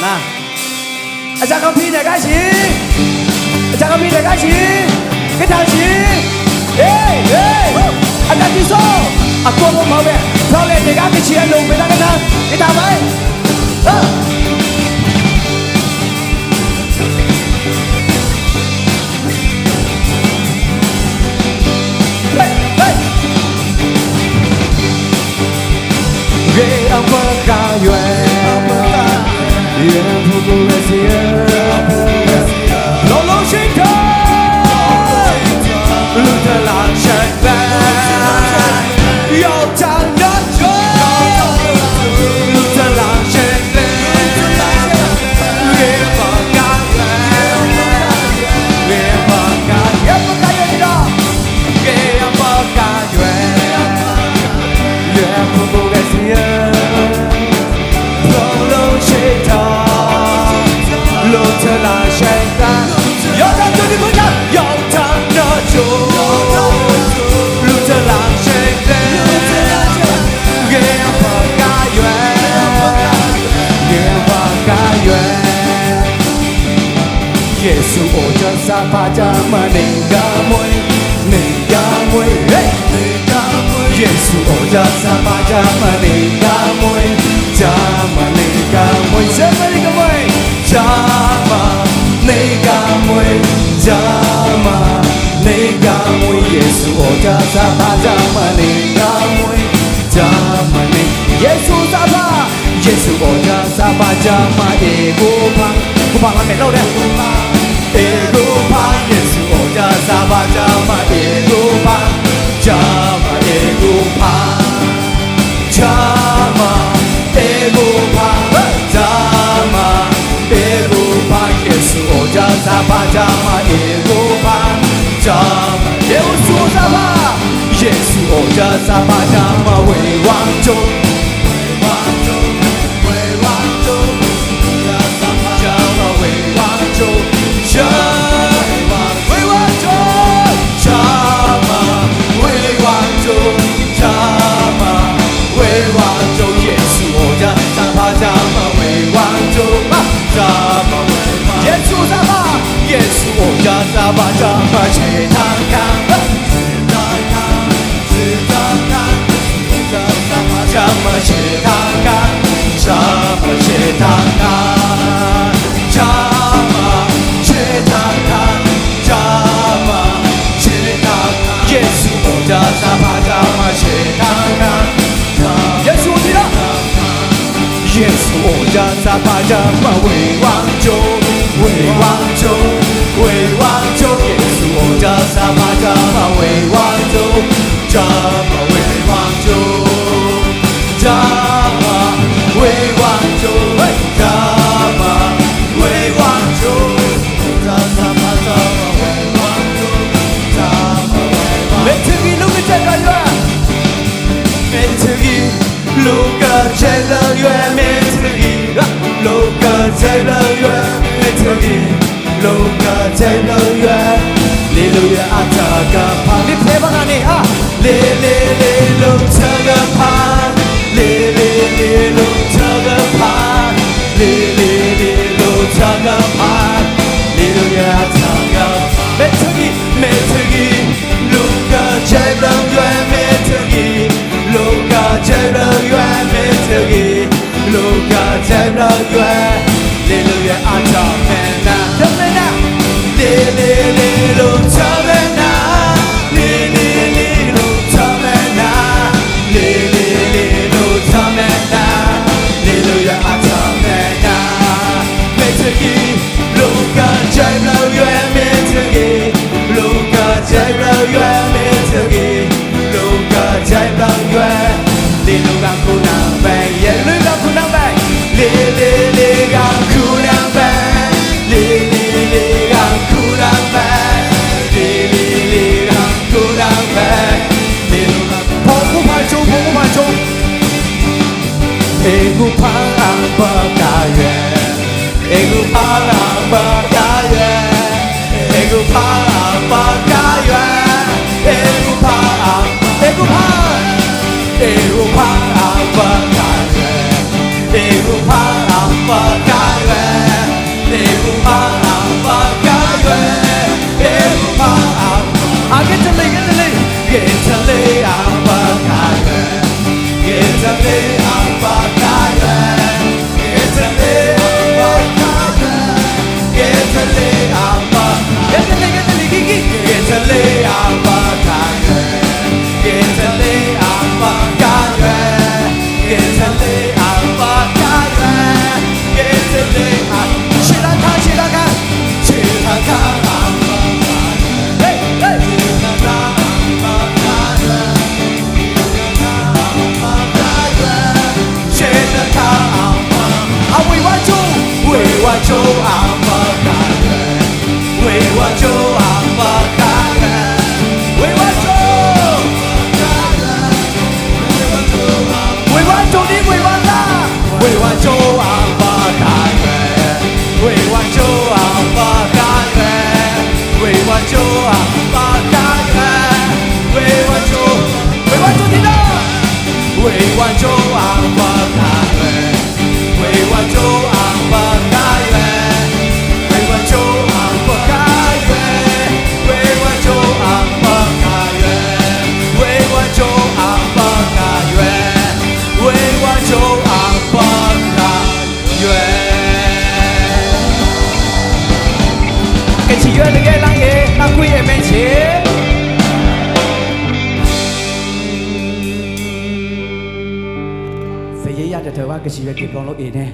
那，这个皮的开心，这个皮的开心，给他心，阿达提索，阿哥我毛病，老来这个给钱弄，别那个他，给他买，给阿婆家园。愿不顾的心，龙龙心头，路的浪声飞，有长的车，路的浪声飞，越不甘愿，越不甘愿的，越不甘愿，愿不顾的心。路特拉山岗，有他对你不讲，有他那种，路特拉山岗，越不甘愿，越不甘愿。耶稣我这沙发家嘛，你个妹，你个妹，耶稣我这沙发家嘛，你个妹，家嘛你个妹，什么你个妹？Jama, nega mui, jama, nega mui, Yesu oja sapa, jama, nega mui, jama, Yesu sapa, Yesu oja sapa, jama, kupang lah melo deh, kupang, Yesu oja sapa, jama, kupang, jama, kupang, jama, kupang, jama. Yesu oja sapa jama egopan jama Yesu sapa Yesu oja sapa jama wei wang zhou wei wang zhou oja sapa jama wei wang zhou wei wang zhou jama wei wang zhou jama wei wang zhou Yesu oja sapa jama wei wang zhou jama耶稣萨巴，耶稣我家萨巴扎巴切塔卡，切塔卡，我家萨巴扎巴切塔卡，扎巴切塔卡，扎巴切塔卡，扎巴切塔卡，耶稣我家萨巴扎巴切塔卡，耶稣你了，耶稣我家萨巴扎巴为王州。为王州，为王州，耶稣我家萨巴扎巴为王州，扎巴为王州，扎巴为王州，扎巴为王州，我家萨巴扎巴为王州，扎巴为王州。每次一路个这个月，每次一路个这个月，每次一路个这个月。路个在乐园，里路园啊这个旁，你陪伴你啊，里路这个旁，里路这个旁，里路这个旁，里路园啊这个，每次一路个在乐园，每次一路个在乐园，每次一路个在乐园，里路园啊这个。哩路怎么拿？哩路怎么拿？哩路怎么拿？哩路呀怎么拿？每次一路个在乐园，每次一路个在乐园，每次一路个在乐园。哩路个苦难呗，耶路个苦难呗，哩个苦难呗。Ego parang berkaya, ego parang berkaya, ego parang berkaya, ego parang berkaya, ego parang berkaya. 就阿巴卡远，为我就阿巴卡远，为我就为我就你为我他，为我就阿巴卡远，为我就阿巴卡远，为我就阿巴卡远，为我就你的，为我就阿巴卡远，为我就阿巴卡远，为我就阿巴卡远，为我就阿巴卡远，为我就阿巴卡远，为我就阿巴卡远。跟起远的给浪耶，那贵也没钱。ဖေးရရတဲ့ထဲကကစီရကေပေါင်းလို့အေးနေ